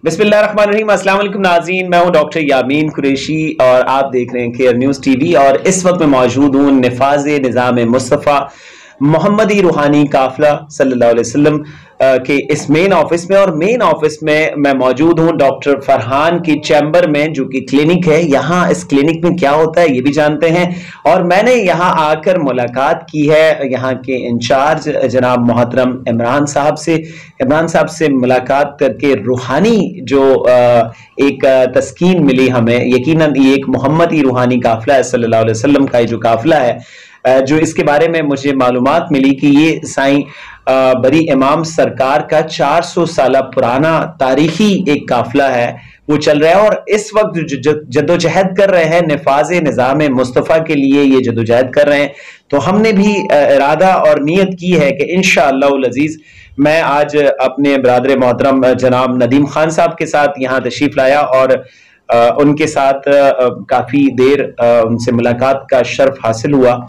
बिस्मिल्लाहिर्रहमानिर्रहीम। अस्सलाम वालेकुम नाज़रीन, मैं हूं डॉक्टर यामीन कुरैशी और आप देख रहे हैं केयर न्यूज़ टीवी। और इस वक्त मैं मौजूद हूं निफाज़े निज़ाम मुस्तफ़ा मोहम्मदी रूहानी काफिला सल्लल्लाहु अलैहि वसल्लम के इस मेन ऑफिस में। और मेन ऑफिस में मैं मौजूद हूं डॉक्टर फरहान की चैम्बर में, जो कि क्लिनिक है। यहाँ इस क्लिनिक में क्या होता है ये भी जानते हैं। और मैंने यहाँ आकर मुलाकात की है यहाँ के इंचार्ज जनाब मोहतरम इमरान साहब से। इमरान साहब से मुलाकात करके रूहानी जो एक तस्कीन मिली हमें। यकीनन ये एक मोहम्मदी रूहानी काफिला है सल्लल्लाहु अलैहि वसल्लम का, ये जो काफिला है जो इसके बारे में मुझे मालूमात मिली कि ये साईं बरी इमाम सरकार का 400 साल पुराना तारीखी एक काफिला है, वो चल रहा है। और इस वक्त जद्दोजहद कर रहे हैं निफाज़े निज़ाम मुस्तफ़ा के लिए, ये जद्दोजहद कर रहे हैं। तो हमने भी इरादा और नीयत की है कि इंशाअल्लाह अज़ीज़ मैं आज अपने ब्रादर मोहतरम जनाब नदीम खान साहब के साथ यहाँ तशरीफ लाया और उनके साथ काफ़ी देर उनसे मुलाकात का शर्फ हासिल हुआ।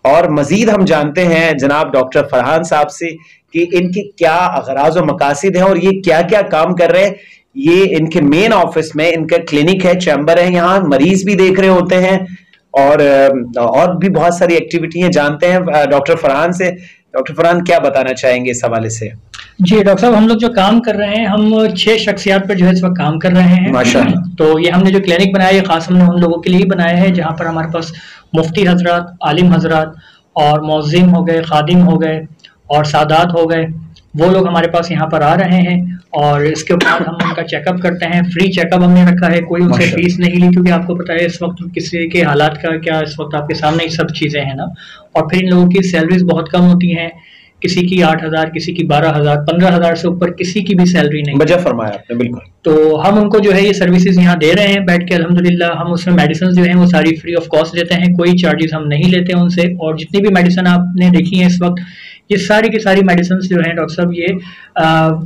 और मजीद हम जानते हैं जनाब डॉक्टर फरहान साहब से कि इनके क्या अगराज और मकासिद हैं और ये क्या क्या काम कर रहे हैं। ये इनके मेन ऑफिस में इनका क्लिनिक है, चैम्बर है, यहाँ मरीज भी देख रहे होते हैं और भी बहुत सारी एक्टिविटी हैं। जानते हैं डॉक्टर फरहान से। डॉक्टर फरहान क्या बताना चाहेंगे इस हवाले से? जी डॉक्टर साहब, हम लोग जो काम कर रहे हैं, हम 6 शख्सियात पर जो है इस वक्त काम कर रहे हैं माशाअल्लाह। तो ये हमने जो क्लिनिक बनाया है खास हमने उन लोगों के लिए ही बनाया है जहाँ पर हमारे पास मुफ्ती हजरात, आलिम हजरात और मौज़िन हो गए, खादिम हो गए और सादात हो गए, वो लोग हमारे पास यहाँ पर आ रहे हैं। और इसके बाद हम उनका चेकअप करते हैं। फ्री चेकअप हमने रखा है, कोई उनसे फीस नहीं ली, क्योंकि आपको पता है इस वक्त किसी के हालात का क्या, इस वक्त आपके सामने ही सब चीज़ें हैं ना। और फिर इन लोगों की सैलरीज बहुत कम होती हैं, किसी की 8,000, किसी की 12,000, 15,000 से ऊपर किसी की भी सैलरी नहीं। वजह फरमाया आपने बिल्कुल। तो हम उनको जो है ये सर्विसेज यहाँ दे रहे हैं बैठ के अल्हम्दुलिल्लाह। हम उसमें मेडिसिन जो है वो सारी फ्री ऑफ कॉस्ट देते हैं, कोई चार्जेस हम नहीं लेते उनसे। और जितनी भी मेडिसिन आपने देखी है इस वक्त, ये सारी की सारी मेडिसिन जो है डॉक्टर साहब ये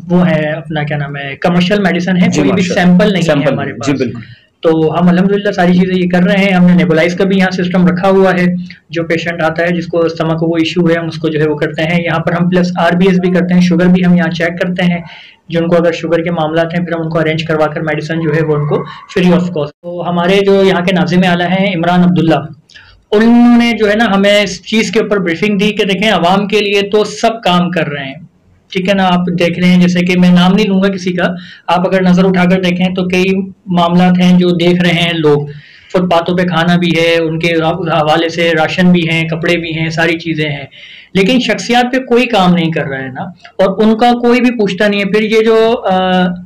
वो है अपना क्या नाम है, कमर्शियल मेडिसिन है, कोई भी सैंपल नहीं है हमारे पास। तो हम अल्हम्दुलिल्लाह सारी चीज़ें ये कर रहे हैं। हमने नेबुलाइज का भी यहाँ सिस्टम रखा हुआ है। जो पेशेंट आता है जिसको स्टमक को वो इशू है, हम उसको जो है वो करते हैं यहाँ पर। हम प्लस RBS भी करते हैं, शुगर भी हम यहाँ चेक करते हैं। जिनको अगर शुगर के मामला हैं फिर हम उनको अरेंज करवा कर मेडिसिन जो है वो उनको फ्री ऑफ कॉस्ट। तो हमारे जो यहाँ के नाज़िम आला हैं इमरान अब्दुल्ला, उन्होंने जो है ना हमें इस चीज़ के ऊपर ब्रीफिंग दी कि देखें आवाम के लिए तो सब काम कर रहे हैं, ठीक है ना। आप देख रहे हैं, जैसे कि मैं नाम नहीं लूंगा किसी का, आप अगर नजर उठाकर देखें तो कई मामला हैं जो देख रहे हैं लोग। फुटपाथों पे खाना भी है, उनके हवाले से राशन भी हैं, कपड़े भी हैं, सारी चीजें हैं, लेकिन शख्सियात पे कोई काम नहीं कर रहा है ना, और उनका कोई भी पूछता नहीं है। फिर ये जो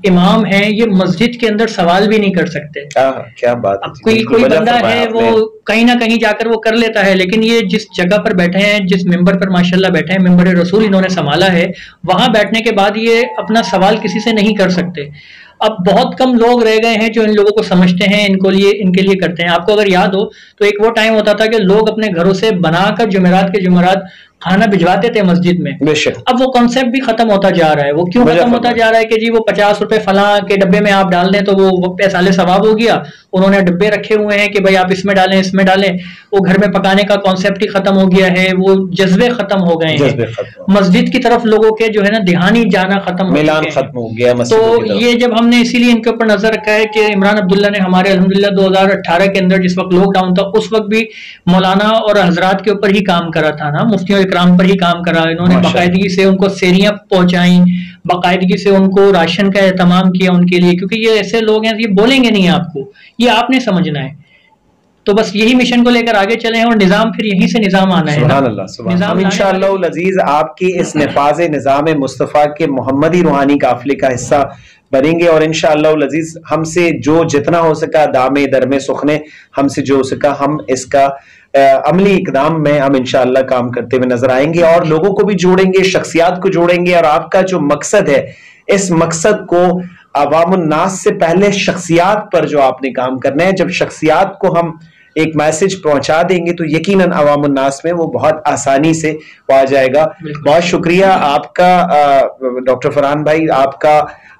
इमाम है ये मस्जिद के अंदर सवाल भी नहीं कर सकते। क्या बात है। कोई बंदा है वो कहीं ना कहीं जाकर वो कर लेता है, लेकिन ये जिस जगह पर बैठे हैं, जिस मेंबर पर माशाल्लाह बैठे हैं, मेंबर रसूल इन्होंने संभाला है, वहां बैठने के बाद ये अपना सवाल किसी से नहीं कर सकते। अब बहुत कम लोग रह गए हैं जो इन लोगों को समझते हैं, इनके लिए करते हैं। आपको अगर याद हो तो एक वो टाइम होता था कि लोग अपने घरों से बनाकर जुमेरात के जुमेरात खाना भिजवाते थे मस्जिद में। अब वो कॉन्सेप्ट भी खत्म होता जा रहा है। वो क्यों खत्म होता जा रहा है कि जी वो 50 रुपए फला के डब्बे में आप डाल दें तो वो पैसाले सवाब हो गया। उन्होंने डब्बे रखे हुए हैं कि भाई आप इसमें डालें, इसमें डालें। वो घर में पकाने का कॉन्सेप्ट ही खत्म हो गया है, वो जज्बे खत्म हो गए हैं। मस्जिद की तरफ लोगों के जो है ना ध्यान ही जाना खत्म हो गया। तो ये जब हमने इसीलिए इनके ऊपर नजर रखा है कि इमरान अब्दुल्ला ने हमारे अल्हम्दुलिल्लाह 2018 के अंदर जिस वक्त लॉकडाउन था उस वक्त भी मौलाना और हजरात के ऊपर ही काम करा था ना, मुफ्तियों इकराम पर ही काम करा। इन्होंने बाकायदगी से उनको सेरियां पहुंचाई, बाकायदगी से उनको राशन का एहतमाम किया उनके लिए, क्योंकि ये ऐसे लोग हैं ये बोलेंगे नहीं आपको, ये आपने समझना है। तो बस यही मिशन को लेकर आगे चले हैं और निजाम फिर यहीं से निजाम आना है। हम इंशाअल्लाह अज़ीज़ आपकी इस निफाज़े निज़ाम मुस्तफ़ा के मोहम्मदी रूहानी काफिले का हिस्सा बनेंगे और इंशाअल्लाह अज़ीज़ हमसे जो जितना हो सका दामे दरमे सुखने, हमसे जो हो सका हम इसका अमली इकदाम में हम इंशाअल्लाह काम करते हुए नजर आएंगे और लोगों को भी जोड़ेंगे, शख्सियात को जोड़ेंगे। और आपका जो मकसद है, इस मकसद को अवामुन्नास से पहले शख्सियात पर जो आपने काम करना है, जब शख्सियात को हम एक मैसेज पहुंचा देंगे तो यकीनन अवामुन्नास में वो बहुत आसानी से वो आ जाएगा। बहुत शुक्रिया आपका डॉक्टर फरहान भाई, आपका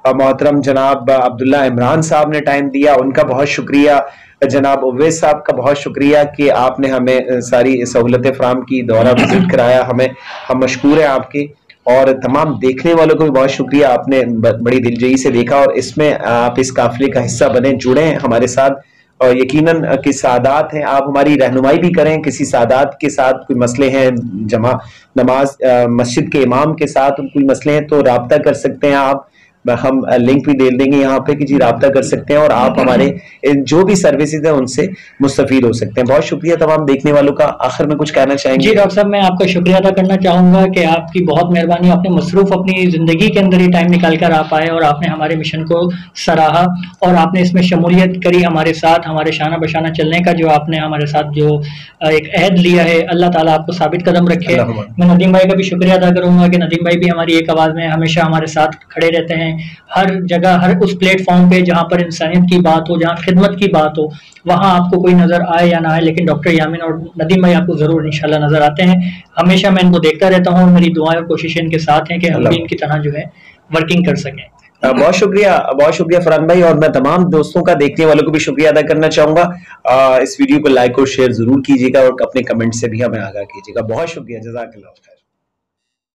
मोहतरम जनाब अब्दुल्ला इमरान साहब ने टाइम दिया, उनका बहुत शुक्रिया। जनाब उवैस साहब का बहुत शुक्रिया कि आपने हमें सारी सहूलतें फराहम की, दौरा विजिट कराया हमें, हम मशकूर हैं आपके। और तमाम देखने वालों को भी बहुत शुक्रिया, आपने बड़ी दिलजोई से देखा और इसमें आप इस काफिले का हिस्सा बने, जुड़े हमारे साथ। और यकीनन कि सादात हैं, आप हमारी रहनुमाई भी करें, किसी सादात के साथ कोई मसले हैं, जमा नमाज मस्जिद के इमाम के साथ कोई मसले हैं तो राब्ता कर सकते हैं आप, हम लिंक भी दे देंगे यहाँ पे कि जी राब्ता कर सकते हैं और आप हमारे जो भी सर्विसेज हैं उनसे मुस्तफीद हो सकते हैं। बहुत शुक्रिया तमाम देखने वालों का। आखिर में कुछ कहना चाहेंगे? जी डॉक्टर साहब, मैं आपका शुक्रिया अदा करना चाहूंगा कि आपकी बहुत मेहरबानी, आपने मसरूफ अपनी जिंदगी के अंदर ही टाइम निकाल कर आप आए और आपने हमारे मिशन को सराहा और आपने इसमें शमूलियत करी हमारे साथ, हमारे शाना बशाना चलने का जो आपने हमारे साथ जो एक अहद लिया है, अल्लाह ताला आपको साबित कदम रखे। मैं नदीम भाई का भी शुक्रिया अदा करूंगा कि नदीम भाई भी हमारी एक आवाज में हमेशा हमारे साथ खड़े रहते हैं, हर जगह, हर उस प्लेटफॉर्म पे जहाँ पर इंसानियत की बात हो, जहाँ खिदमत की बात हो, वहाँ आपको कोई नजर आए या ना आए, लेकिन डॉक्टर यामीन और नदीम भाई आपको जरूर इंशाल्लाह नजर आते हैं। हमेशा मैं इनको देखता रहता हूँ और मेरी दुआएं और कोशिशें इनके साथ हैं कि हम भी इनकी तरह जो है वर्किंग कर सकें। बहुत शुक्रिया फरहान भाई, और मैं तमाम दोस्तों का, देखने वालों को भी शुक्रिया अदा करना चाहूंगा। इस वीडियो को लाइक और शेयर जरूर कीजिएगा और अपने कमेंट से भी हमें आगाह कीजिएगा। बहुत शुक्रिया, जज़ाकल्लाह खैर।